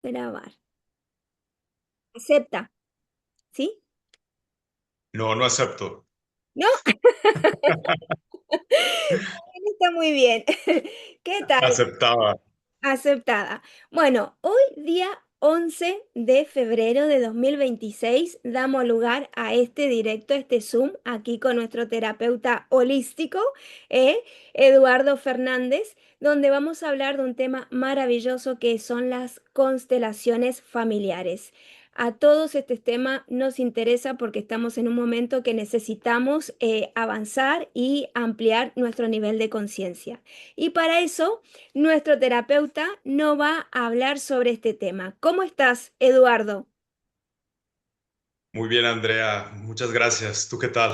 Grabar. Acepta, ¿sí? No, no acepto. ¿No? Está muy bien. ¿Qué tal? Aceptaba. Aceptada. Bueno, hoy día 11 de febrero de 2026 damos lugar a este directo, a este Zoom, aquí con nuestro terapeuta holístico, eh, Eduardo Fernández, donde vamos a hablar de un tema maravilloso que son las constelaciones familiares. A todos este tema nos interesa porque estamos en un momento que necesitamos avanzar y ampliar nuestro nivel de conciencia. Y para eso nuestro terapeuta no va a hablar sobre este tema. ¿Cómo estás, Eduardo? Muy bien, Andrea. Muchas gracias. ¿Tú qué tal?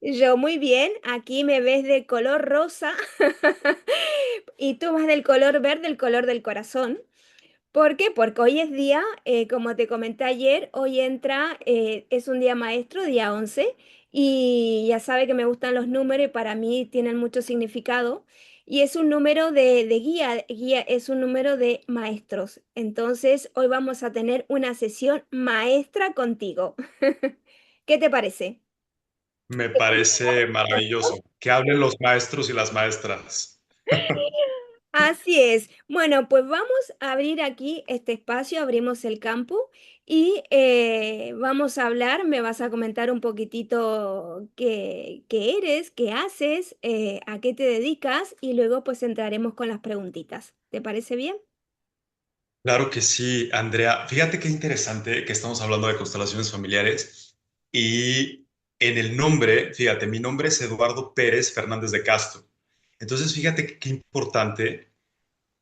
Yo muy bien, aquí me ves de color rosa y tú vas del color verde, el color del corazón. ¿Por qué? Porque hoy es día, como te comenté ayer, hoy entra, es un día maestro, día 11 y ya sabe que me gustan los números y para mí tienen mucho significado. Y es un número de guía es un número de maestros. Entonces, hoy vamos a tener una sesión maestra contigo. ¿Qué te parece? Me parece maravilloso. Que hablen los maestros y las maestras. Así es. Bueno, pues vamos a abrir aquí este espacio, abrimos el campo y vamos a hablar, me vas a comentar un poquitito qué eres, qué haces, a qué te dedicas y luego pues entraremos con las preguntitas. ¿Te parece bien? Claro que sí, Andrea. Fíjate qué interesante que estamos hablando de constelaciones familiares y en el nombre, fíjate, mi nombre es Eduardo Pérez Fernández de Castro. Entonces, fíjate qué importante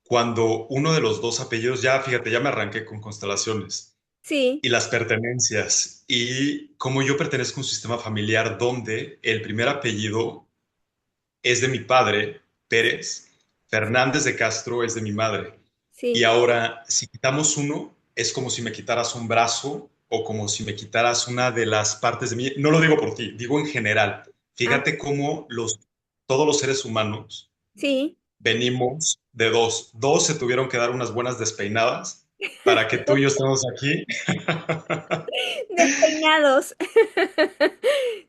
cuando uno de los dos apellidos, ya, fíjate, ya me arranqué con constelaciones. Sí. Y las pertenencias. Y como yo pertenezco a un sistema familiar donde el primer apellido es de mi padre, Pérez, Fernández de Castro es de mi madre. Y Sí. ahora, si quitamos uno, es como si me quitaras un brazo o como si me quitaras una de las partes de mí. No lo digo por ti, digo en general. Ah, Fíjate cómo todos los seres humanos sí. venimos de dos. Dos se tuvieron que dar unas buenas despeinadas para que tú y yo estemos aquí. Despeinados.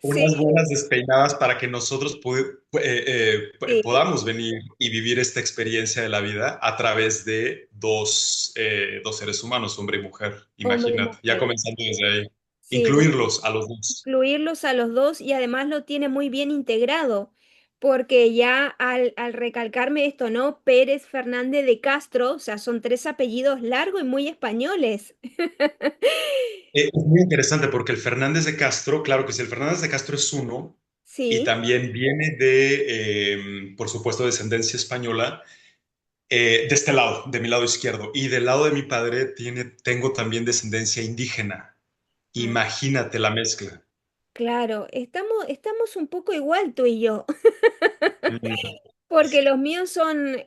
Sí, Unas buenas despeinadas para que nosotros sí. podamos venir y vivir esta experiencia de la vida a través de dos seres humanos, hombre y mujer. Hombre y Imagínate, ya mujer. comenzando desde ahí. Sí, Incluirlos a los dos. incluirlos a los dos y además lo tiene muy bien integrado, porque ya al recalcarme esto, ¿no? Pérez Fernández de Castro, o sea, son tres apellidos largos y muy españoles. Es muy interesante porque el Fernández de Castro, claro que sí, el Fernández de Castro es uno y Sí. también viene por supuesto, descendencia española. De este lado, de mi lado izquierdo. Y del lado de mi padre tengo también descendencia indígena. Ah, Imagínate la mezcla. claro, estamos un poco igual tú y yo. Mm. Porque los míos son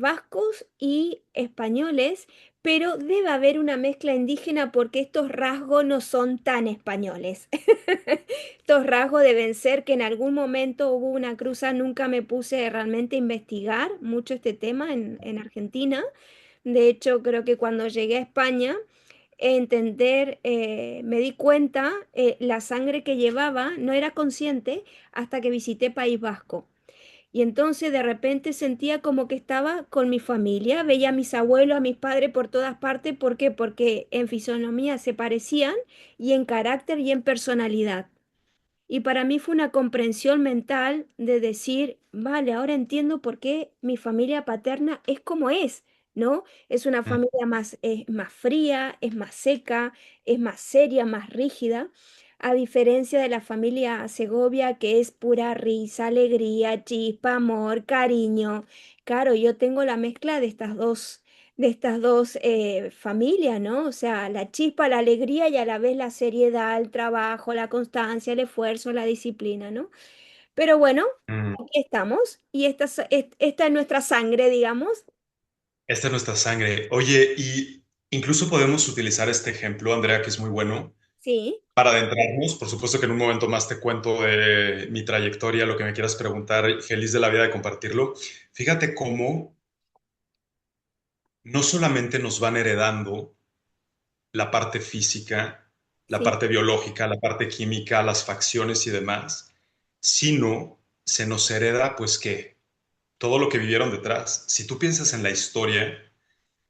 vascos y españoles, pero debe haber una mezcla indígena porque estos rasgos no son tan españoles. Estos rasgos deben ser que en algún momento hubo una cruza, nunca me puse realmente a investigar mucho este tema en Argentina. De hecho, creo que cuando llegué a España, me di cuenta, la sangre que llevaba no era consciente hasta que visité País Vasco. Y entonces de repente sentía como que estaba con mi familia, veía a mis abuelos, a mis padres por todas partes. ¿Por qué? Porque en fisonomía se parecían y en carácter y en personalidad. Y para mí fue una comprensión mental de decir, vale, ahora entiendo por qué mi familia paterna es como es, ¿no? Es una familia más fría, es más seca, es más seria, más rígida, a diferencia de la familia Segovia, que es pura risa, alegría, chispa, amor, cariño. Claro, yo tengo la mezcla de estas dos familias, ¿no? O sea, la chispa, la alegría y a la vez la seriedad, el trabajo, la constancia, el esfuerzo, la disciplina, ¿no? Pero bueno, Mm. aquí estamos y esta es nuestra sangre, digamos. Esta es nuestra sangre. Oye, y incluso podemos utilizar este ejemplo, Andrea, que es muy bueno, Sí, para adentrarnos. Por supuesto que en un momento más te cuento de mi trayectoria, lo que me quieras preguntar, feliz de la vida de compartirlo. Fíjate cómo no solamente nos van heredando la parte física, la sí, parte biológica, la parte química, las facciones y demás, sino se nos hereda, pues, ¿qué? Todo lo que vivieron detrás. Si tú piensas en la historia,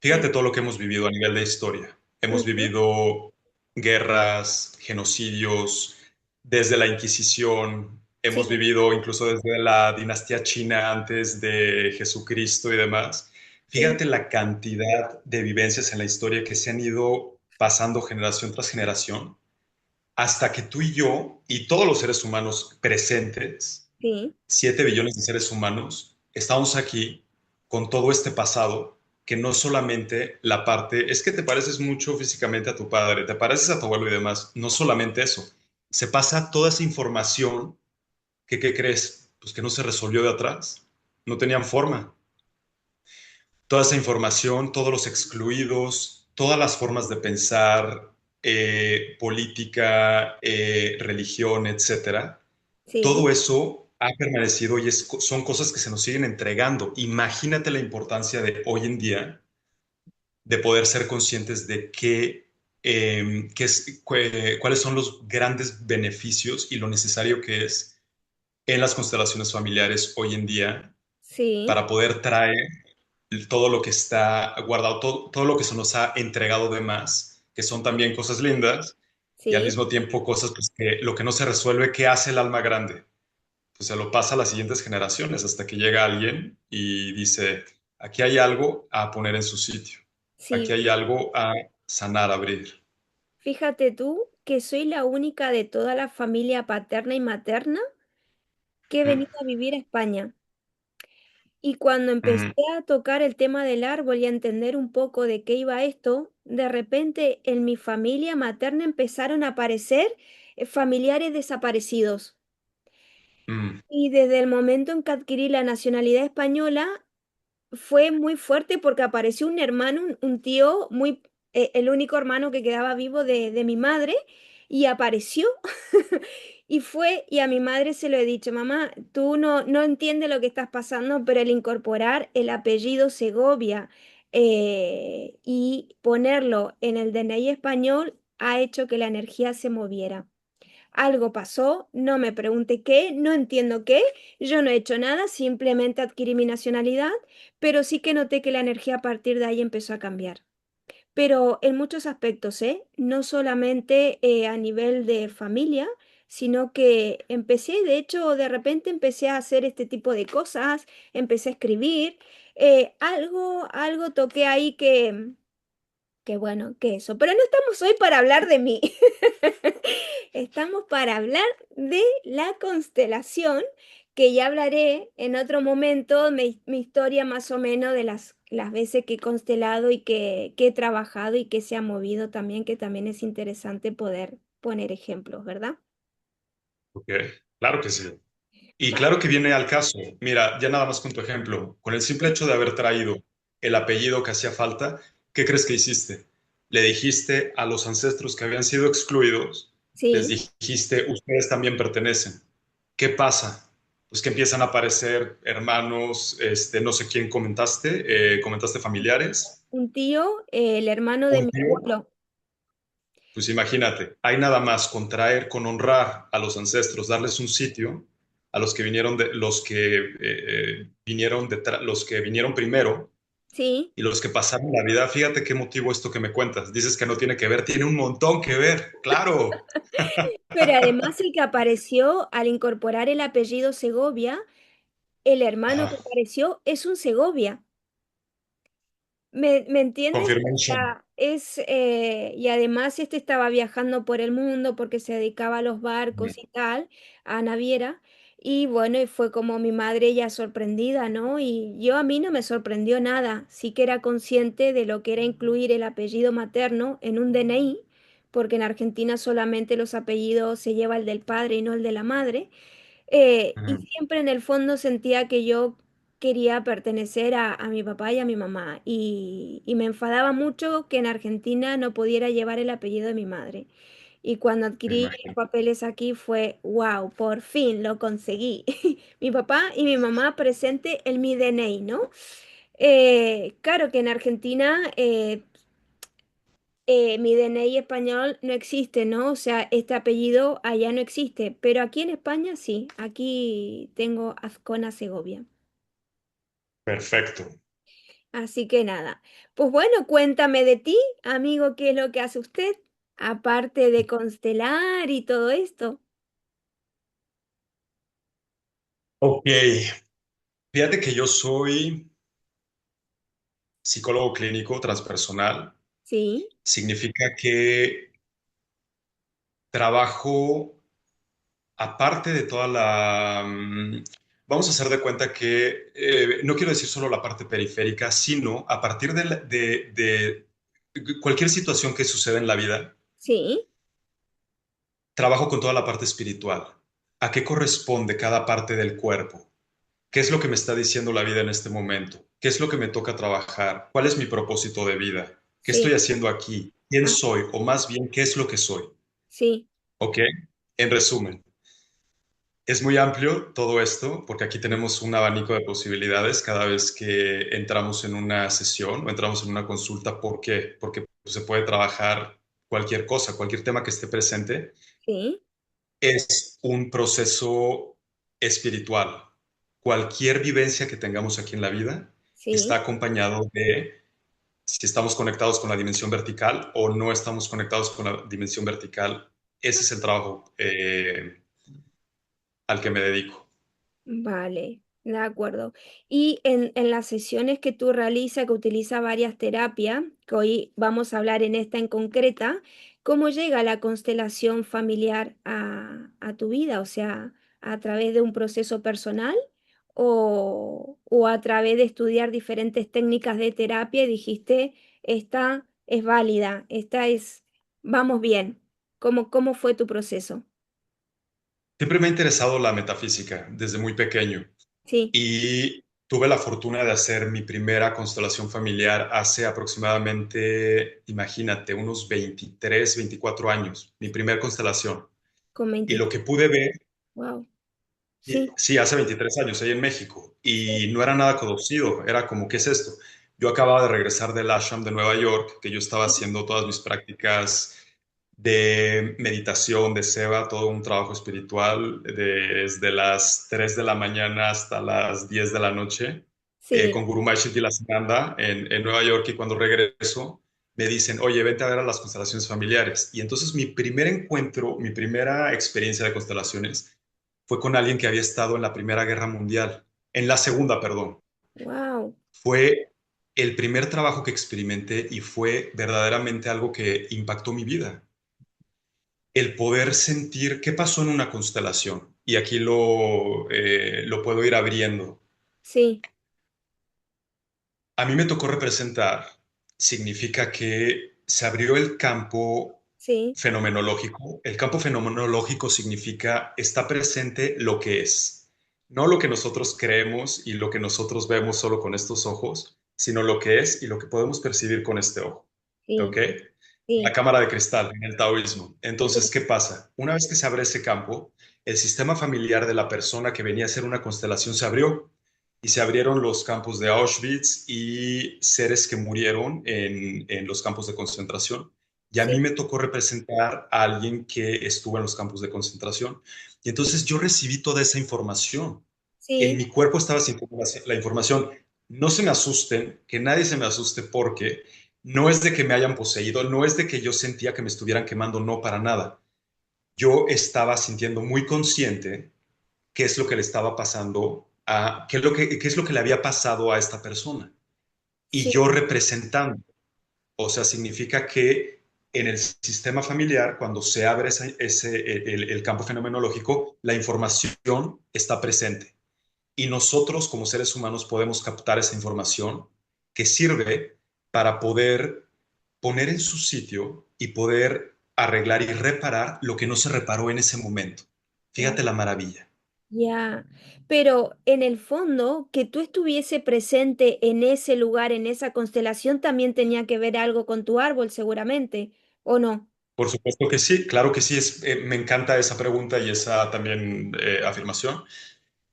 sí, fíjate todo lo que hemos vivido a nivel de historia. Hemos ujú, vivido guerras, genocidios, desde la Inquisición, sí, hemos vivido incluso desde la dinastía china antes de Jesucristo y demás. sí, Fíjate la cantidad de vivencias en la historia que se han ido pasando generación tras generación, hasta que tú y yo y todos los seres humanos presentes, sí, 7 billones de seres humanos, estamos aquí con todo este pasado que no solamente la parte, es que te pareces mucho físicamente a tu padre, te pareces a tu abuelo y demás, no solamente eso, se pasa toda esa información que, ¿qué crees? Pues que no se resolvió de atrás, no tenían forma. Toda esa información, todos los excluidos, todas las formas de pensar, política, religión, etcétera, sí, todo eso ha permanecido y son cosas que se nos siguen entregando. Imagínate la importancia de hoy en día de poder ser conscientes de cuáles son los grandes beneficios y lo necesario que es en las constelaciones familiares hoy en día sí, para poder traer todo lo que está guardado, todo lo que se nos ha entregado de más, que son también cosas lindas y al sí, mismo tiempo cosas pues, que lo que no se resuelve, ¿qué hace el alma grande? Pues se lo pasa a las siguientes generaciones hasta que llega alguien y dice, aquí hay algo a poner en su sitio, aquí sí. hay algo a sanar, abrir. Fíjate tú que soy la única de toda la familia paterna y materna que he Mm, venido a vivir a España. Y cuando empecé mm, a tocar el tema del árbol y a entender un poco de qué iba esto, de repente en mi familia materna empezaron a aparecer familiares desaparecidos. mm, Y desde el momento en que adquirí la nacionalidad española, fue muy fuerte porque apareció un hermano, un tío, el único hermano que quedaba vivo de mi madre, y apareció. Y a mi madre se lo he dicho, mamá, tú no entiendes lo que estás pasando, pero el incorporar el apellido Segovia y ponerlo en el DNI español ha hecho que la energía se moviera. Algo pasó, no me pregunte qué, no entiendo qué, yo no he hecho nada, simplemente adquirí mi nacionalidad, pero sí que noté que la energía a partir de ahí empezó a cambiar. Pero en muchos aspectos, ¿eh? No solamente a nivel de familia, sino que empecé, de hecho, de repente empecé a hacer este tipo de cosas, empecé a escribir, algo toqué ahí que bueno, que eso. Pero no estamos hoy para hablar de mí. Estamos para hablar de la constelación, que ya hablaré en otro momento, mi historia más o menos de las veces que he constelado y que he trabajado y que se ha movido también, que también es interesante poder poner ejemplos, ¿verdad? ok, claro que sí. Y Vale, claro que viene al caso. Mira, ya nada más con tu ejemplo, con el simple sí, hecho de haber traído el apellido que hacía falta, ¿qué crees que hiciste? Le dijiste a los ancestros que habían sido excluidos, les sí, dijiste, ustedes también pertenecen. ¿Qué pasa? Pues que empiezan a aparecer hermanos, no sé quién comentaste, comentaste familiares, un tío, el hermano de un mi tío. abuelo, Pues imagínate, hay nada más con traer, con honrar a los ancestros, darles un sitio a los que vinieron los que vinieron primero sí, y los que pasaron la vida. Fíjate qué motivo esto que me cuentas. Dices que no tiene que ver, tiene un montón que ver, claro. pero además el que apareció al incorporar el apellido Segovia, el hermano que Ajá. apareció es un Segovia. ¿Me entiendes? O Confirmation. sea, y además este estaba viajando por el mundo porque se dedicaba a los barcos y tal, a naviera, y bueno, y fue como mi madre ya sorprendida, ¿no? Y yo a mí no me sorprendió nada, sí que era consciente de lo que era incluir el apellido materno en un DNI, porque en Argentina solamente los apellidos se lleva el del padre y no el de la madre. Y Ujú. siempre en el fondo sentía que yo quería pertenecer a mi papá y a mi mamá. Y me enfadaba mucho que en Argentina no pudiera llevar el apellido de mi madre. Y cuando Me adquirí los imagino. papeles aquí fue, wow, por fin lo conseguí. Mi papá y mi mamá presente en mi DNI, ¿no? Claro que en Argentina mi DNI español no existe, ¿no? O sea, este apellido allá no existe, pero aquí en España sí, aquí tengo Azcona Segovia. Perfecto. Así que nada, pues bueno, cuéntame de ti, amigo, ¿qué es lo que hace usted? Aparte de constelar y todo esto. Ok, fíjate que yo soy psicólogo clínico transpersonal. Sí, Significa que trabajo aparte de toda vamos a hacer de cuenta que no quiero decir solo la parte periférica, sino a partir de cualquier situación que suceda en la vida, sí, trabajo con toda la parte espiritual. ¿A qué corresponde cada parte del cuerpo? ¿Qué es lo que me está diciendo la vida en este momento? ¿Qué es lo que me toca trabajar? ¿Cuál es mi propósito de vida? ¿Qué estoy sí, haciendo aquí? ¿Quién ah, soy? O más bien, ¿qué es lo que soy? sí, ¿Ok? En resumen, es muy amplio todo esto porque aquí tenemos un abanico de posibilidades cada vez que entramos en una sesión o entramos en una consulta. ¿Por qué? Porque se puede trabajar cualquier cosa, cualquier tema que esté presente. sí, Es un proceso espiritual. Cualquier vivencia que tengamos aquí en la vida está sí, acompañado de si estamos conectados con la dimensión vertical o no estamos conectados con la dimensión vertical. Ese es el trabajo al que me dedico. vale, de acuerdo. Y en las sesiones que tú realizas, que utilizas varias terapias, que hoy vamos a hablar en esta en concreta, ¿cómo llega la constelación familiar a tu vida? O sea, ¿a través de un proceso personal o a través de estudiar diferentes técnicas de terapia y dijiste, esta es válida, esta es, vamos bien? ¿Cómo fue tu proceso? Siempre me ha interesado la metafísica desde muy pequeño Sí, y tuve la fortuna de hacer mi primera constelación familiar hace aproximadamente, imagínate, unos 23, 24 años, mi primera constelación. con Y lo 23. que pude ver, Wow. Sí, sí, hace 23 años, ahí en México, sí, y no era nada conocido, era como, ¿qué es esto? Yo acababa de regresar del ashram de Nueva York, que yo estaba sí, haciendo todas mis prácticas de meditación, de seva, todo un trabajo espiritual desde las 3 de la mañana hasta las 10 de la noche, sí, con Guru Maharishi Vilasananda en Nueva York, y cuando regreso me dicen, oye, vente a ver a las constelaciones familiares. Y entonces mi primer encuentro, mi primera experiencia de constelaciones fue con alguien que había estado en la Primera Guerra Mundial, en la Segunda, perdón. wow, Fue el primer trabajo que experimenté y fue verdaderamente algo que impactó mi vida. El poder sentir qué pasó en una constelación. Y aquí lo puedo ir abriendo. sí, A mí me tocó representar, significa que se abrió el campo sí, fenomenológico. El campo fenomenológico significa está presente lo que es, no lo que nosotros creemos y lo que nosotros vemos solo con estos ojos, sino lo que es y lo que podemos percibir con este ojo. ¿Ok? sí, La sí, cámara de cristal en el taoísmo. sí, Entonces, ¿qué pasa? Una vez que se abre ese campo, el sistema familiar de la persona que venía a ser una constelación se abrió y se abrieron los campos de Auschwitz y seres que murieron en los campos de concentración. Y a mí sí, me tocó representar a alguien que estuvo en los campos de concentración. Y entonces yo recibí toda esa información. En sí, mi cuerpo estaba sintiendo la información. No se me asusten, que nadie se me asuste porque no es de que me hayan poseído, no es de que yo sentía que me estuvieran quemando, no, para nada. Yo estaba sintiendo muy consciente qué es lo que le estaba pasando qué es lo que le había pasado a esta persona. Y sí, yo representando, o sea, significa que en el sistema familiar, cuando se abre el campo fenomenológico, la información está presente. Y nosotros como seres humanos podemos captar esa información que sirve para poder poner en su sitio y poder arreglar y reparar lo que no se reparó en ese momento. Fíjate wow, la maravilla. ya. Pero en el fondo, que tú estuviese presente en ese lugar, en esa constelación, también tenía que ver algo con tu árbol, seguramente, ¿o no? Por supuesto que sí, claro que sí. Me encanta esa pregunta y esa también afirmación.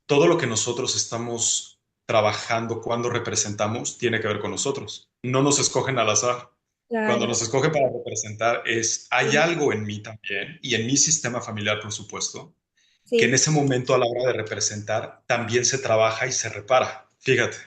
Todo lo que nosotros estamos trabajando cuando representamos tiene que ver con nosotros. No nos escogen al azar. Cuando claro, nos escoge para representar es, hay sí, algo en mí también, y en mi sistema familiar, por supuesto, que en sí, ese momento a la hora de representar también se trabaja y se repara. Fíjate,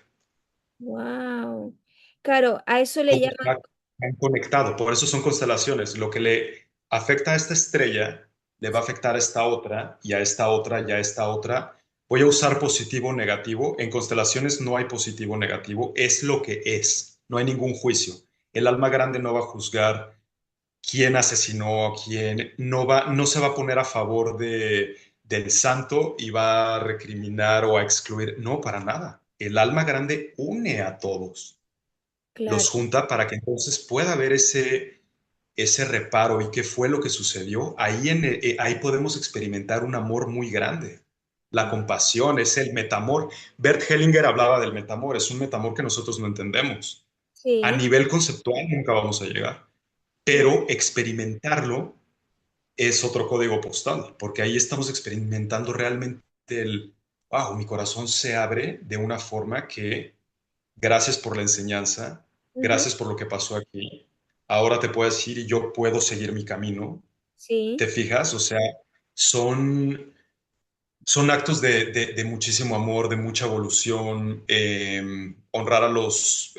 wow. Claro, a eso le todo llaman, está tan conectado, por eso son constelaciones. Lo que le afecta a esta estrella le va a afectar a esta otra y a esta otra y a esta otra. Voy a usar positivo o negativo. En constelaciones no hay positivo o negativo, es lo que es, no hay ningún juicio. El alma grande no va a juzgar quién asesinó a quién, no se va a poner a favor del santo y va a recriminar o a excluir. No, para nada. El alma grande une a todos, los claro, junta para que entonces pueda haber ese reparo y qué fue lo que sucedió. Ahí podemos experimentar un amor muy grande. La compasión es el metamor. Bert Hellinger hablaba del metamor, es un metamor que nosotros no entendemos. A sí, nivel conceptual nunca vamos a llegar, claro, pero experimentarlo es otro código postal, porque ahí estamos experimentando realmente wow, mi corazón se abre de una forma que, gracias por la enseñanza, ujú, gracias por lo que pasó aquí, ahora te puedo decir y yo puedo seguir mi camino. ¿Te sí. fijas? O sea, son son actos de muchísimo amor, de mucha evolución, honrar a los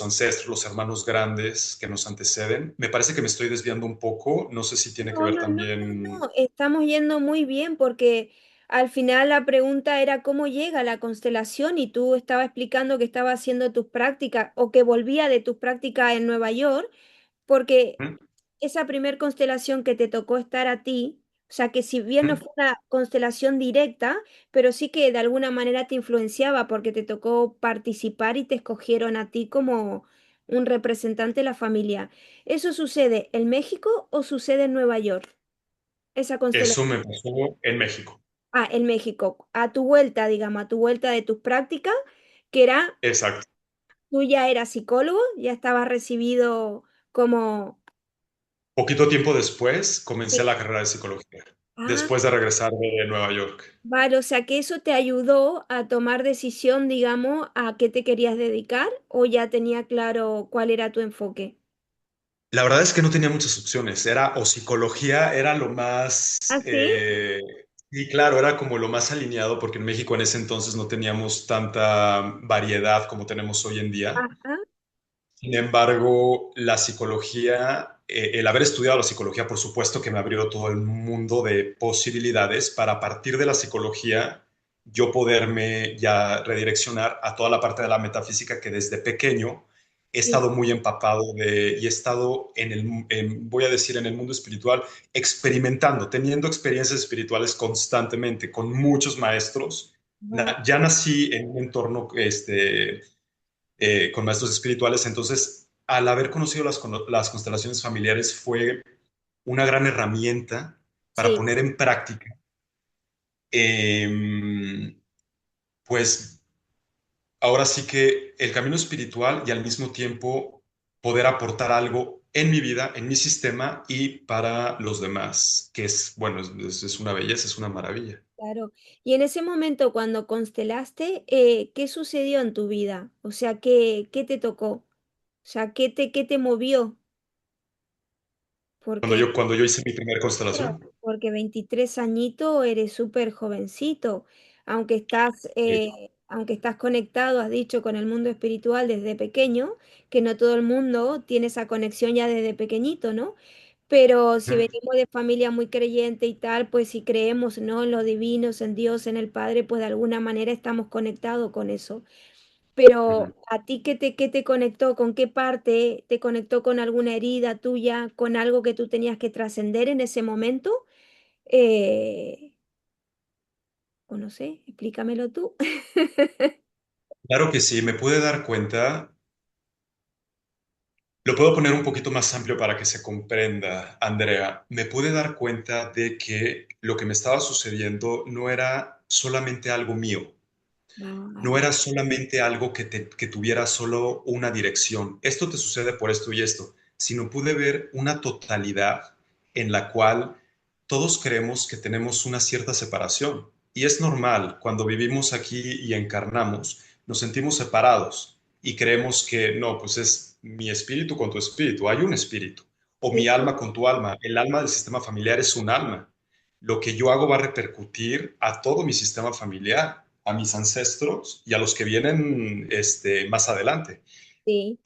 ancestros, los hermanos grandes que nos anteceden. Me parece que me estoy desviando un poco, no sé si tiene que No, ver no, no, no, también. no, estamos yendo muy bien porque al final la pregunta era cómo llega la constelación y tú estabas explicando que estaba haciendo tus prácticas o que volvía de tus prácticas en Nueva York, porque ¿Mm? esa primer constelación que te tocó estar a ti, o sea que si bien no ¿Mm? fue una constelación directa, pero sí que de alguna manera te influenciaba porque te tocó participar y te escogieron a ti como un representante de la familia. ¿Eso sucede en México o sucede en Nueva York? Esa Eso constelación. me pasó en México. Ah, en México. A tu vuelta, digamos, a tu vuelta de tus prácticas, que era, Exacto. tú ya eras psicólogo, ya estabas recibido como... Poquito tiempo después Sí. comencé la carrera de psicología, Ah, después de regresar de Nueva York. vale, o sea que eso te ayudó a tomar decisión, digamos, a qué te querías dedicar o ya tenía claro cuál era tu enfoque. La verdad es que no tenía muchas opciones. Era o psicología, era lo más, ¿Ah, sí? y claro, era como lo más alineado porque en México en ese entonces no teníamos tanta variedad como tenemos hoy en día. Ajá, Sin embargo, la psicología, el haber estudiado la psicología, por supuesto que me abrió todo el mundo de posibilidades para a partir de la psicología yo poderme ya redireccionar a toda la parte de la metafísica que desde pequeño he sí, estado muy empapado de y he estado voy a decir, en el mundo espiritual, experimentando, teniendo experiencias espirituales constantemente con muchos maestros. vale, Ya nací en un entorno con maestros espirituales. Entonces, al haber conocido las constelaciones familiares fue una gran herramienta para sí, poner en práctica, eh, pues ahora sí que el camino espiritual y al mismo tiempo poder aportar algo en mi vida, en mi sistema y para los demás, que es, bueno, es una belleza, es una maravilla. claro. Y en ese momento cuando constelaste, ¿qué sucedió en tu vida? O sea, ¿qué te tocó? O sea, ¿qué te movió? Porque Cuando yo hice mi primera claro, constelación, porque 23 añitos eres súper jovencito, aunque estás conectado, has dicho, con el mundo espiritual desde pequeño, que no todo el mundo tiene esa conexión ya desde pequeñito, ¿no? Pero si ¿Mm? venimos de familia muy creyente y tal, pues si creemos, ¿no? En los divinos, en Dios, en el Padre, pues de alguna manera estamos conectados con eso. Ujú. Pero ¿a ti qué te conectó? ¿Con qué parte te conectó con alguna herida tuya, con algo que tú tenías que trascender en ese momento? Eh, o no sé, explícamelo tú. Claro que sí, me pude dar cuenta. Lo puedo poner un poquito más amplio para que se comprenda, Andrea. Me pude dar cuenta de que lo que me estaba sucediendo no era solamente algo mío, no Vale, era solamente algo que tuviera solo una dirección. Esto te sucede por esto y esto, sino pude ver una totalidad en la cual todos creemos que tenemos una cierta separación. Y es normal, cuando vivimos aquí y encarnamos, nos sentimos separados y creemos que no, pues mi espíritu con tu espíritu, hay un espíritu, o mi sí, alma con tu alma. El alma del sistema familiar es un alma. Lo que yo hago va a repercutir a todo mi sistema familiar, a mis ancestros y a los que vienen más adelante. sí,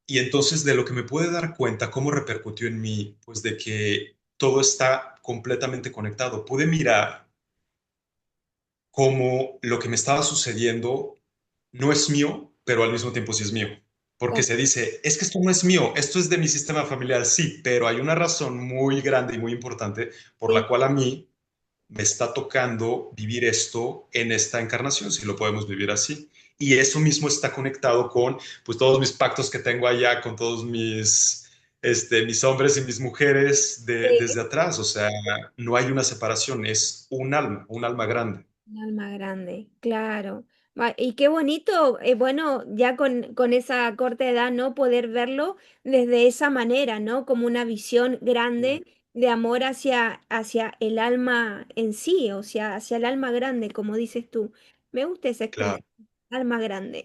Y entonces de lo que me puede dar cuenta, cómo repercutió en mí, pues de que todo está completamente conectado. Pude mirar cómo lo que me estaba sucediendo no es mío, pero al mismo tiempo sí es mío. Porque claro, se dice, es que esto no es mío, esto es de mi sistema familiar, sí, pero hay una razón muy grande y muy importante por la sí, cual a mí me está tocando vivir esto en esta encarnación, si lo podemos vivir así. Y eso mismo está conectado con pues todos mis pactos que tengo allá, con todos mis hombres y mis mujeres sí. desde atrás. O sea, no hay una separación, es un alma grande. Un alma grande, claro. Y qué bonito, bueno, ya con esa corta edad, ¿no? Poder verlo desde esa manera, ¿no? Como una visión grande de amor hacia el alma en sí, o sea, hacia el alma grande, como dices tú. Me gusta esa Claro, expresión, alma grande.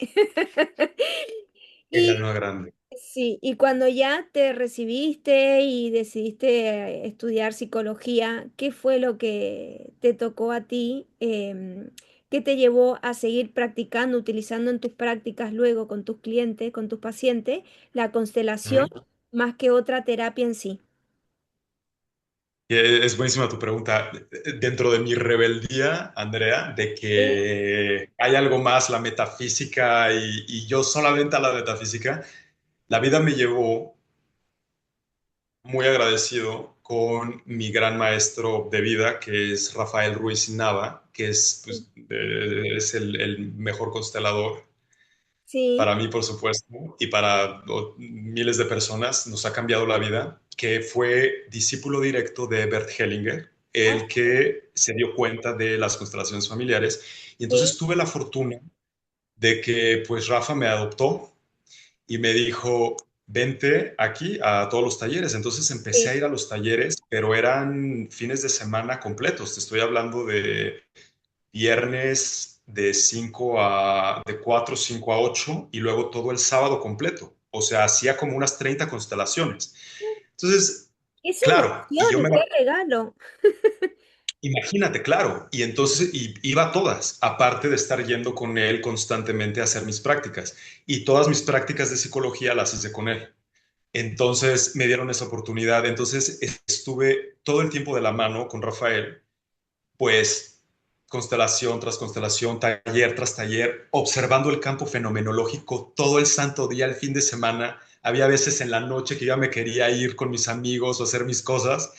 el Y alma grande. sí, y cuando ya te recibiste y decidiste estudiar psicología, ¿qué fue lo que te tocó a ti? ¿Qué te llevó a seguir practicando, utilizando en tus prácticas luego con tus clientes, con tus pacientes, la constelación Ujú. más que otra terapia en sí? Y es buenísima tu pregunta. Dentro de mi rebeldía, Andrea, de Sí, que hay algo más, la metafísica y yo solamente a la metafísica, la vida me llevó muy agradecido con mi gran maestro de vida, que es Rafael Ruiz Nava, que es, sí, pues, es el mejor constelador sí, para mí, por supuesto, y para miles de personas. Nos ha cambiado la vida, que fue discípulo directo de Bert Hellinger, ah, el que se dio cuenta de las constelaciones familiares. Y sí, entonces tuve la fortuna de que pues Rafa me adoptó y me dijo, vente aquí a todos los talleres. Entonces empecé a sí, ir a los talleres, pero eran fines de semana completos. Te estoy hablando de viernes de 4 5 a 8 y luego todo el sábado completo. O sea, hacía como unas 30 constelaciones. Entonces, es claro, y yo emoción, me qué regalo. imagínate, claro, y entonces iba a todas, aparte de estar yendo con él constantemente a hacer mis prácticas. Y todas mis prácticas de psicología las hice con él. Entonces me dieron esa oportunidad. Entonces estuve todo el tiempo de la mano con Rafael, pues constelación tras constelación, taller tras taller, observando el campo fenomenológico todo el santo día, el fin de semana. Había veces en la noche que yo me quería ir con mis amigos o hacer mis cosas,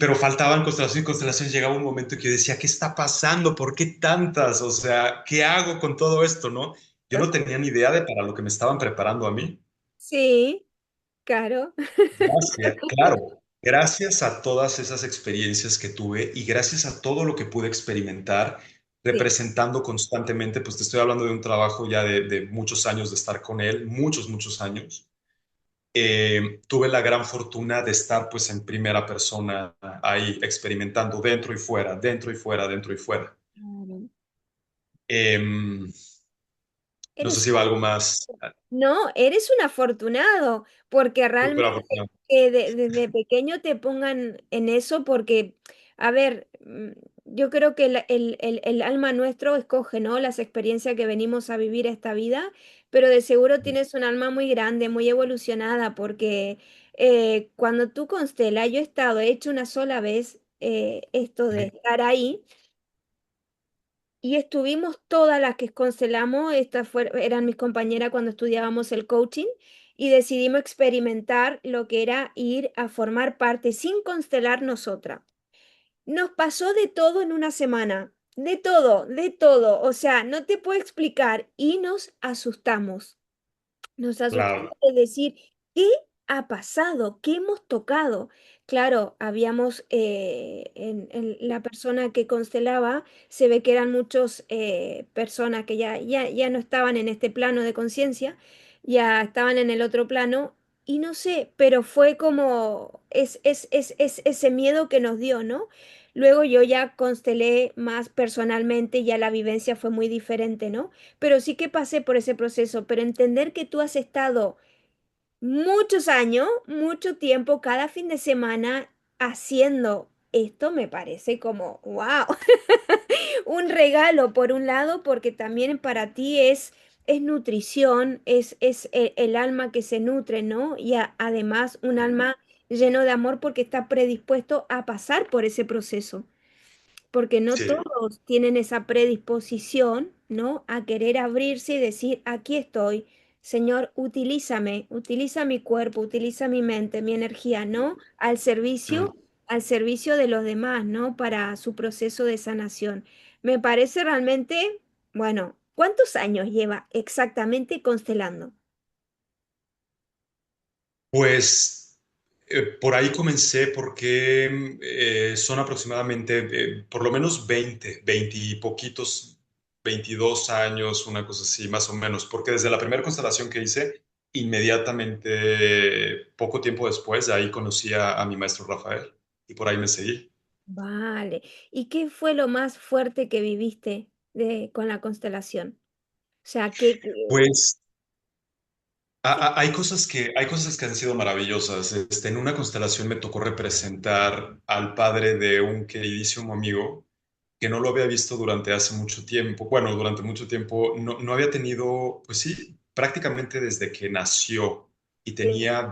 pero faltaban constelaciones y constelaciones. Llegaba un momento que yo decía, ¿qué está pasando? ¿Por qué tantas? O sea, ¿qué hago con todo esto? ¿No? Yo no tenía ni idea de para lo que me estaban preparando a mí. Sí, claro. Gracias, claro. Gracias a todas esas experiencias que tuve y gracias a todo lo que pude experimentar Sí. representando constantemente, pues te estoy hablando de un trabajo ya de muchos años de estar con él, muchos, muchos años. Tuve la gran fortuna de estar pues en primera persona ahí experimentando dentro y fuera, dentro y fuera, dentro y fuera. Claro. Em, no sé Eres si va algo más. No, eres un afortunado, porque Súper realmente afortunado. que desde pequeño te pongan en eso, porque, a ver, yo creo que el alma nuestro escoge, ¿no? Las experiencias que venimos a vivir esta vida, pero de seguro tienes un alma muy grande, muy evolucionada, porque cuando tú constelas, yo he estado, he hecho una sola vez esto de estar ahí. Y estuvimos todas las que constelamos, eran mis compañeras cuando estudiábamos el coaching, y decidimos experimentar lo que era ir a formar parte sin constelar nosotras. Nos pasó de todo en una semana, de todo, o sea, no te puedo explicar, y nos asustamos. Nos asustamos Claro, de decir, ¿qué ha pasado? ¿Qué hemos tocado? Claro, habíamos, en la persona que constelaba, se ve que eran muchas personas que ya no estaban en este plano de conciencia, ya estaban en el otro plano, y no sé, pero fue como ese miedo que nos dio, ¿no? Luego yo ya constelé más personalmente, ya la vivencia fue muy diferente, ¿no? Pero sí que pasé por ese proceso, pero entender que tú has estado muchos años, mucho tiempo, cada fin de semana haciendo esto me parece como, wow, un regalo por un lado, porque también para ti es nutrición, es el alma que se nutre, ¿no? Y además un alma lleno de amor porque está predispuesto a pasar por ese proceso porque no Sí, todos tienen esa predisposición, ¿no? A querer abrirse y decir, aquí estoy, Señor, utilízame, utiliza mi cuerpo, utiliza mi mente, mi energía, ¿no? mm, Al servicio de los demás, ¿no? Para su proceso de sanación. Me parece realmente, bueno, ¿cuántos años lleva exactamente constelando? pues por ahí comencé porque son aproximadamente por lo menos 20 y poquitos, 22 años, una cosa así, más o menos, porque desde la primera constelación que hice, inmediatamente, poco tiempo después, de ahí conocí a mi maestro Rafael y por ahí me seguí. Vale. ¿Y qué fue lo más fuerte que viviste con la constelación? O sea, Pues sí, hay cosas que han sido maravillosas. En una constelación me tocó representar al padre de un queridísimo amigo que no lo había visto durante hace mucho tiempo. Bueno, durante mucho tiempo no había tenido, pues sí, prácticamente desde que nació y sí. tenía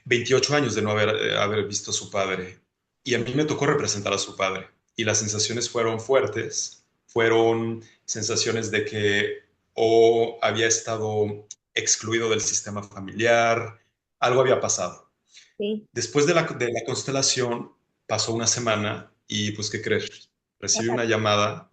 28 años de no haber visto a su padre. Y a mí me tocó representar a su padre. Y las sensaciones fueron fuertes, fueron sensaciones de que o había estado excluido del sistema familiar, algo había pasado. Sí, Después de la constelación, pasó una semana y pues, ¿qué crees? Recibí una llamada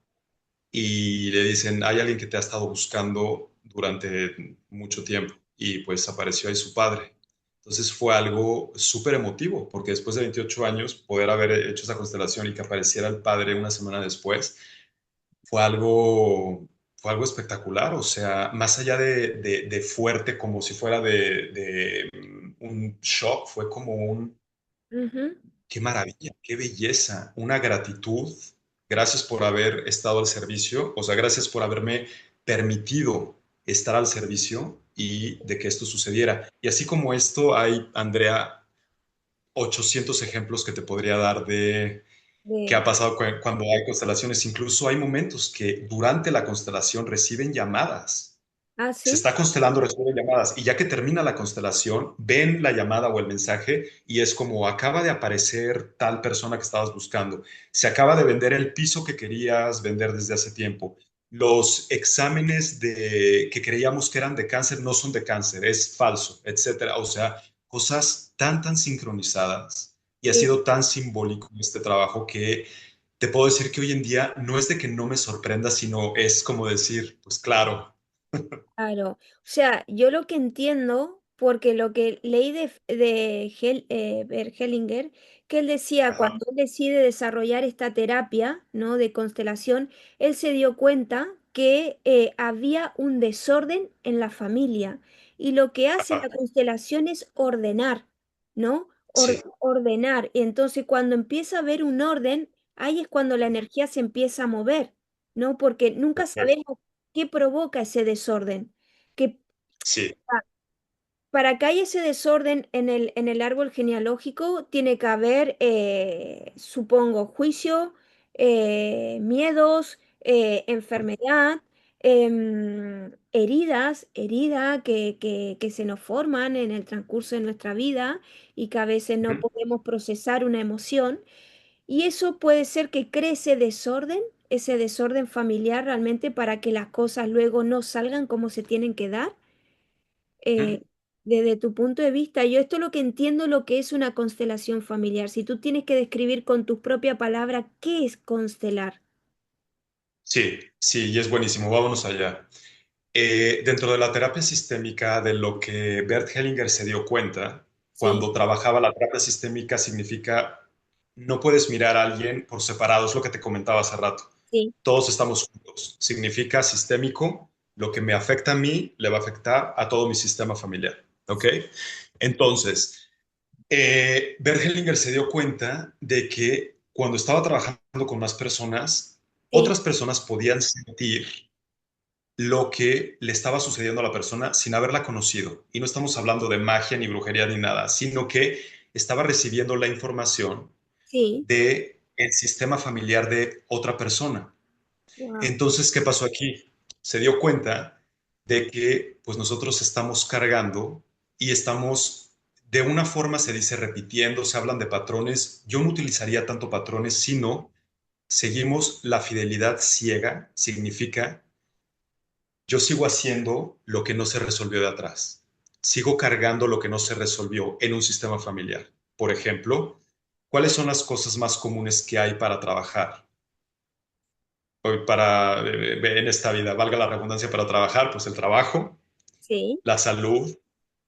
y le dicen, hay alguien que te ha estado buscando durante mucho tiempo y pues apareció ahí su padre. Entonces fue algo súper emotivo, porque después de 28 años, poder haber hecho esa constelación y que apareciera el padre una semana después, fue algo, fue algo espectacular. O sea, más allá de fuerte, como si fuera de un shock, fue como un, ujú, qué maravilla, qué belleza, una gratitud. Gracias por haber estado al servicio, o sea, gracias por haberme permitido estar al servicio y de que esto sucediera. Y así como esto, hay, Andrea, 800 ejemplos que te podría dar de qué ha de, pasado cuando hay constelaciones. Incluso hay momentos que durante la constelación reciben llamadas, ah, se sí, está constelando, reciben llamadas y ya que termina la constelación, ven la llamada o el mensaje y es como acaba de aparecer tal persona que estabas buscando, se acaba de vender el piso que querías vender desde hace tiempo. Los exámenes que creíamos que eran de cáncer no son de cáncer, es falso, etcétera. O sea, cosas tan sincronizadas y ha sí, sido tan simbólico este trabajo que te puedo decir que hoy en día no es de que no me sorprenda, sino es como decir, pues claro. claro. O sea, yo lo que entiendo, porque lo que leí de Bert Hellinger, que él decía, Ajá. cuando él decide desarrollar esta terapia, ¿no? De constelación, él se dio cuenta que había un desorden en la familia. Y lo que hace la Ajá. constelación es ordenar, ¿no? Sí, Ordenar. Y entonces cuando empieza a haber un orden, ahí es cuando la energía se empieza a mover, ¿no? Porque nunca perfecto. sabemos qué provoca ese desorden. Que Sí. pa- para que haya ese desorden en el árbol genealógico, tiene que haber, supongo, juicio, miedos, enfermedad, heridas que se nos forman en el transcurso de nuestra vida y que a veces no Ujú. podemos procesar una emoción. Y eso puede ser que cree ese desorden familiar realmente para que las cosas luego no salgan como se tienen que dar. Ujú. Eh, desde tu punto de vista, yo esto es lo que entiendo lo que es una constelación familiar. Si tú tienes que describir con tus propias palabras qué es constelar. Sí, sí, y es buenísimo. Vámonos allá. Dentro de la terapia sistémica, de lo que Bert Hellinger se dio cuenta Sí, cuando trabajaba la terapia sistémica significa no puedes mirar a alguien por separado, es lo que te comentaba hace rato. sí, Todos estamos juntos. Significa sistémico, lo que me afecta a mí le va a afectar a todo mi sistema familiar. ¿Ok? Entonces, Bert Hellinger se dio cuenta de que cuando estaba trabajando con más personas, Sí, otras personas podían sentir lo que le estaba sucediendo a la persona sin haberla conocido. Y no estamos hablando de magia ni brujería ni nada, sino que estaba recibiendo la información sí, de el sistema familiar de otra persona. wow, Entonces, ¿qué pasó aquí? Se dio cuenta de que pues nosotros estamos cargando y estamos, de una forma se dice repitiendo, se hablan de patrones. Yo no utilizaría tanto patrones, sino seguimos la fidelidad ciega, significa yo sigo haciendo lo que no se resolvió de atrás. Sigo cargando lo que no se resolvió en un sistema familiar. Por ejemplo, ¿cuáles son las cosas más comunes que hay para trabajar? En esta vida, valga la redundancia, para trabajar, pues el trabajo, sí, la salud,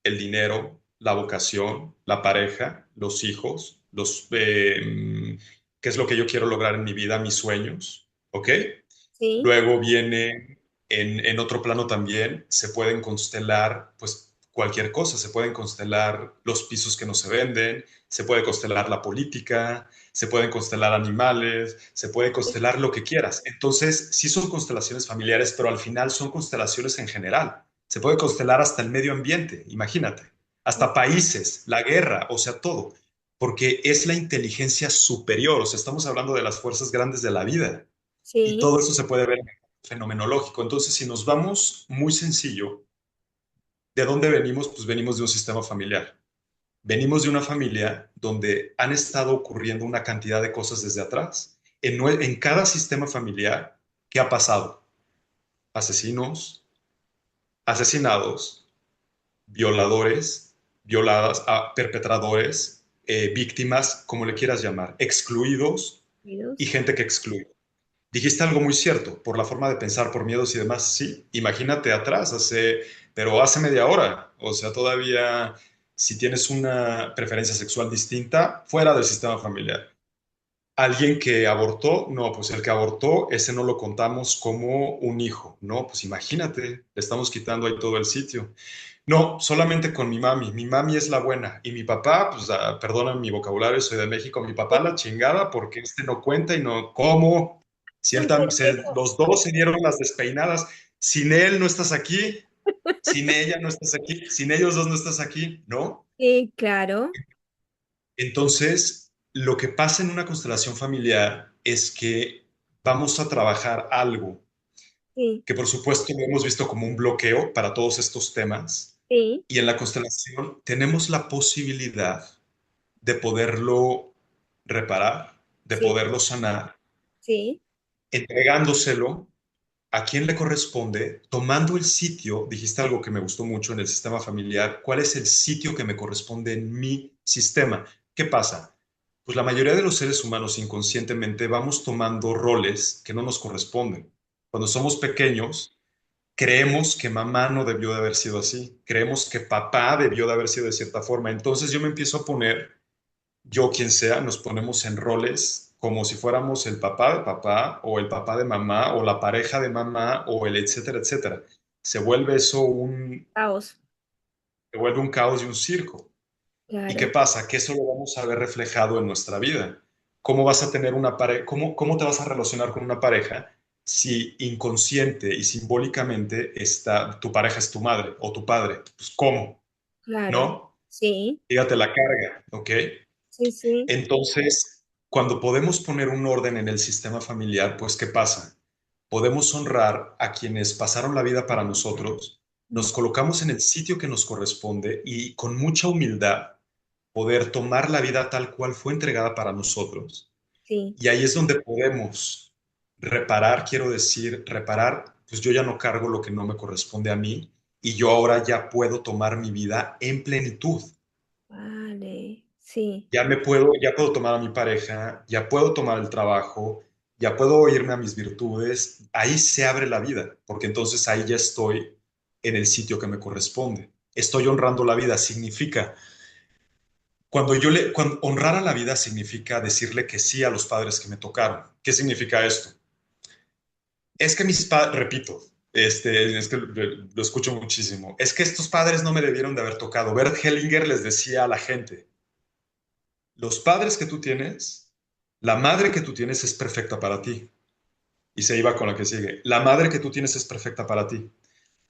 el dinero, la vocación, la pareja, los hijos, qué es lo que yo quiero lograr en mi vida, mis sueños, ¿ok? sí, Luego viene en otro plano también, se pueden constelar pues cualquier cosa, se pueden constelar los pisos que no se venden, se puede constelar la política, se pueden constelar animales, se puede sí, constelar lo que quieras. Entonces, sí son constelaciones familiares, pero al final son constelaciones en general. Se puede constelar hasta el medio ambiente, imagínate, hasta países, la guerra, o sea, todo, porque es la inteligencia superior, o sea, estamos hablando de las fuerzas grandes de la vida. Y sí, todo eso se puede ver fenomenológico. Entonces, si nos vamos muy sencillo, ¿de dónde venimos? Pues venimos de un sistema familiar. Venimos de una familia donde han estado ocurriendo una cantidad de cosas desde atrás. En cada sistema familiar, ¿qué ha pasado? Asesinos, asesinados, violadores, violadas, perpetradores, víctimas, como le quieras llamar, excluidos y Dios, gente que excluye. Dijiste algo muy cierto, por la forma de pensar, por miedos y demás. Sí, imagínate atrás, pero hace media hora. O sea, todavía si tienes una preferencia sexual distinta, fuera del sistema familiar. Alguien que abortó, no, pues el que abortó, ese no lo contamos como un hijo. No, pues imagínate, le estamos quitando ahí todo el sitio. No, solamente con mi mami. Mi mami es la buena. Y mi papá, pues perdona mi vocabulario, soy de México. Mi papá sí. la chingada porque este no cuenta y no, ¿cómo? Si él Perfecto. los dos se dieron las despeinadas. Sin él no estás aquí, sin ella no estás aquí, sin ellos dos no estás aquí, ¿no? Claro, Entonces, lo que pasa en una constelación familiar es que vamos a trabajar algo sí, que por supuesto lo hemos visto como un bloqueo para todos estos temas. sí, Y en la constelación tenemos la posibilidad de poderlo reparar, de sí, poderlo sanar, sí, entregándoselo a quien le corresponde, tomando el sitio, dijiste algo que me gustó mucho en el sistema familiar, ¿cuál es el sitio que me corresponde en mi sistema? ¿Qué pasa? Pues la mayoría de los seres humanos inconscientemente vamos tomando roles que no nos corresponden. Cuando somos pequeños, creemos que mamá no debió de haber sido así, creemos que papá debió de haber sido de cierta forma. Entonces yo me empiezo a poner, yo quien sea, nos ponemos en roles como si fuéramos el papá de papá o el papá de mamá o la pareja de mamá o el etcétera, etcétera. Se vuelve eso caos, se vuelve un caos y un circo. ¿Y qué claro, pasa? Que eso lo vamos a ver reflejado en nuestra vida. ¿Cómo vas a tener una pareja? ¿Cómo te vas a relacionar con una pareja si inconsciente y simbólicamente tu pareja es tu madre o tu padre? Pues ¿cómo? claro, ¿No? sí, Fíjate la carga, ¿ok? sí, sí, Entonces, cuando podemos poner un orden en el sistema familiar, pues ¿qué pasa? Podemos honrar a quienes pasaron la vida para nosotros, nos colocamos en el sitio que nos corresponde y con mucha humildad poder tomar la vida tal cual fue entregada para nosotros. sí, Y ahí es donde podemos reparar, quiero decir, reparar, pues yo ya no cargo lo que no me corresponde a mí y yo ahora ya puedo tomar mi vida en plenitud. vale, sí, Ya puedo tomar a mi pareja, ya puedo tomar el trabajo, ya puedo irme a mis virtudes. Ahí se abre la vida, porque entonces ahí ya estoy en el sitio que me corresponde. Estoy honrando la vida, significa honrar a la vida significa decirle que sí a los padres que me tocaron. ¿Qué significa esto? Es que mis padres, repito, es que lo escucho muchísimo, es que estos padres no me debieron de haber tocado. Bert Hellinger les decía a la gente, Los padres que tú tienes, la madre que tú tienes es perfecta para ti. Y se iba con la que sigue. La madre que tú tienes es perfecta para ti.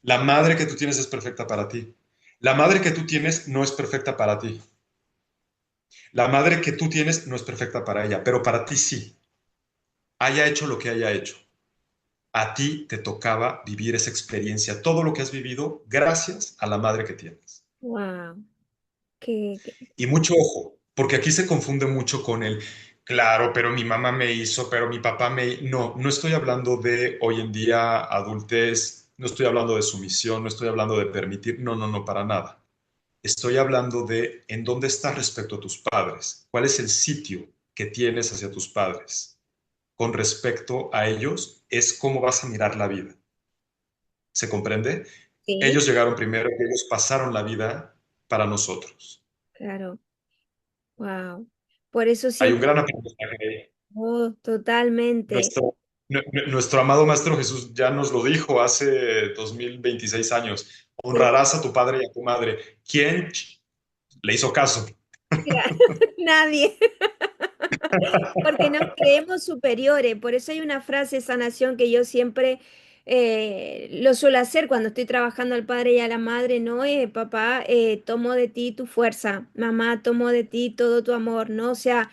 La madre que tú tienes es perfecta para ti. La madre que tú tienes no es perfecta para ti. La madre que tú tienes no es perfecta para ella, pero para ti sí. Haya hecho lo que haya hecho. A ti te tocaba vivir esa experiencia, todo lo que has vivido, gracias a la madre que tienes. Wow, Y mucho ojo, porque aquí se confunde mucho con el, claro, pero mi mamá me hizo, pero mi papá me... No, no estoy hablando de hoy en día adultez, no estoy hablando de sumisión, no estoy hablando de permitir, no, no, no, para nada. Estoy hablando de en dónde estás respecto a tus padres, cuál es el sitio que tienes hacia tus padres. Con respecto a ellos, es cómo vas a mirar la vida. ¿Se comprende? sí, Ellos llegaron primero y ellos pasaron la vida para nosotros. claro, wow. Por eso Hay un siempre, gran aprendizaje ahí. oh, totalmente. Nuestro, nuestro amado Maestro Jesús ya nos lo dijo hace 2026 años. Sí, Honrarás a tu padre y a tu madre. ¿Quién le hizo caso? claro, nadie. Porque nos creemos superiores. Por eso hay una frase, sanación, que yo siempre lo suelo hacer cuando estoy trabajando al padre y a la madre, ¿no? Papá, tomo de ti tu fuerza, mamá, tomo de ti todo tu amor, ¿no? O sea,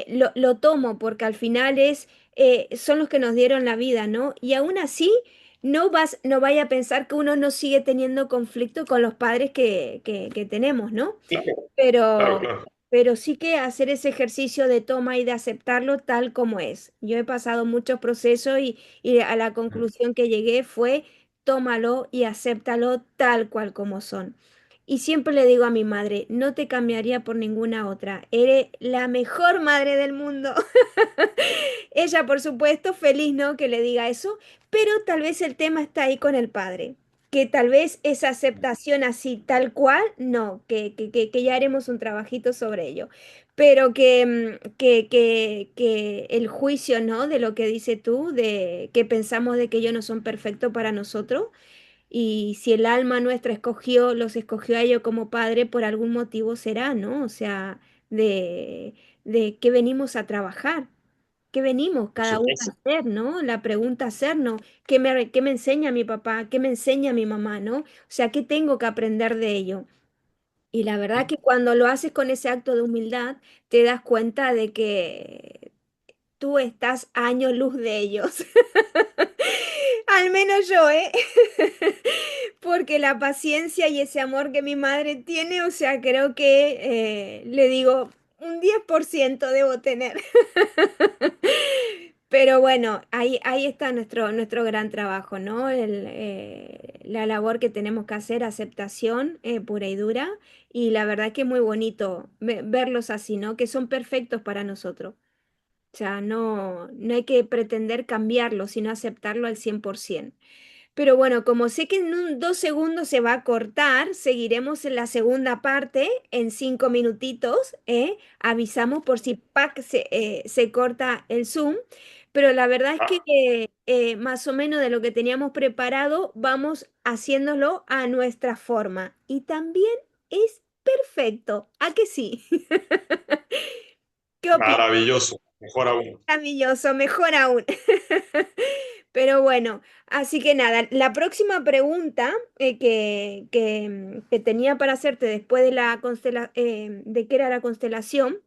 lo tomo porque al final son los que nos dieron la vida, ¿no? Y aún así, no vaya a pensar que uno no sigue teniendo conflicto con los padres que tenemos, ¿no? Claro, claro, pero, claro. pero sí que hacer ese ejercicio de toma y de aceptarlo tal como es. Yo he pasado muchos procesos y a la conclusión que llegué fue tómalo y acéptalo tal cual como son. Y siempre le digo a mi madre, no te cambiaría por ninguna otra. Eres la mejor madre del mundo. Ella, por supuesto, feliz, ¿no? Que le diga eso, pero tal vez el tema está ahí con el padre, que tal vez esa aceptación así, tal cual, no, que ya haremos un trabajito sobre ello, pero que el juicio, ¿no? De lo que dices tú, de que pensamos de que ellos no son perfectos para nosotros, y si el alma nuestra los escogió a ellos como padre, por algún motivo será, ¿no? O sea, de, de que venimos a trabajar. ¿Qué venimos Por cada uno a supuesto. hacer, ¿no? La pregunta a hacernos, ¿qué me enseña mi papá? ¿Qué me enseña mi mamá, ¿no? O sea, ¿qué tengo que aprender de ello? Y la verdad que cuando lo haces con ese acto de humildad, te das cuenta de que tú estás años luz de ellos. Al menos yo, ¿eh? Porque la paciencia y ese amor que mi madre tiene, o sea, creo que le digo, un 10% debo tener. Pero bueno, ahí está nuestro gran trabajo, ¿no? La labor que tenemos que hacer, aceptación pura y dura. Y la verdad que es muy bonito verlos así, ¿no? Que son perfectos para nosotros. O sea, no hay que pretender cambiarlo, sino aceptarlo al 100%. Pero bueno, como sé que en 2 segundos se va a cortar, seguiremos en la segunda parte en 5 minutitos, ¿eh? Avisamos por si ¡pac! Se corta el Zoom. Pero la verdad es que Ah, más o menos de lo que teníamos preparado, vamos haciéndolo a nuestra forma. Y también es perfecto. ¿A que sí? ¿Qué opinas? maravilloso. Mejor aún. Maravilloso, mejor aún. Pero bueno, así que nada, la próxima pregunta que tenía para hacerte después de de qué era la constelación,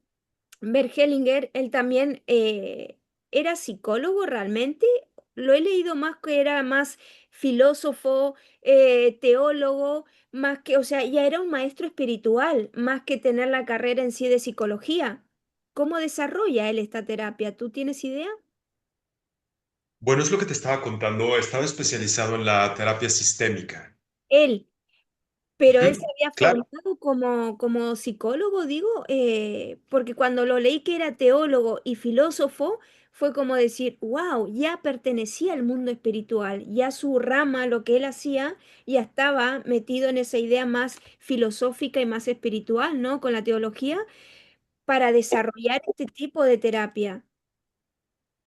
Bert Hellinger, él también era psicólogo realmente. Lo he leído más que era más filósofo, teólogo, más que, o sea, ya era un maestro espiritual, más que tener la carrera en sí de psicología. ¿Cómo desarrolla él esta terapia? ¿Tú tienes idea? Bueno, es lo que te estaba contando. Estaba especializado en la terapia sistémica. Él. Pero él se Ujú, había claro. formado como psicólogo, digo, porque cuando lo leí que era teólogo y filósofo, fue como decir, wow, ya pertenecía al mundo espiritual, ya su rama, lo que él hacía, ya estaba metido en esa idea más filosófica y más espiritual, ¿no? Con la teología, para desarrollar este tipo de terapia.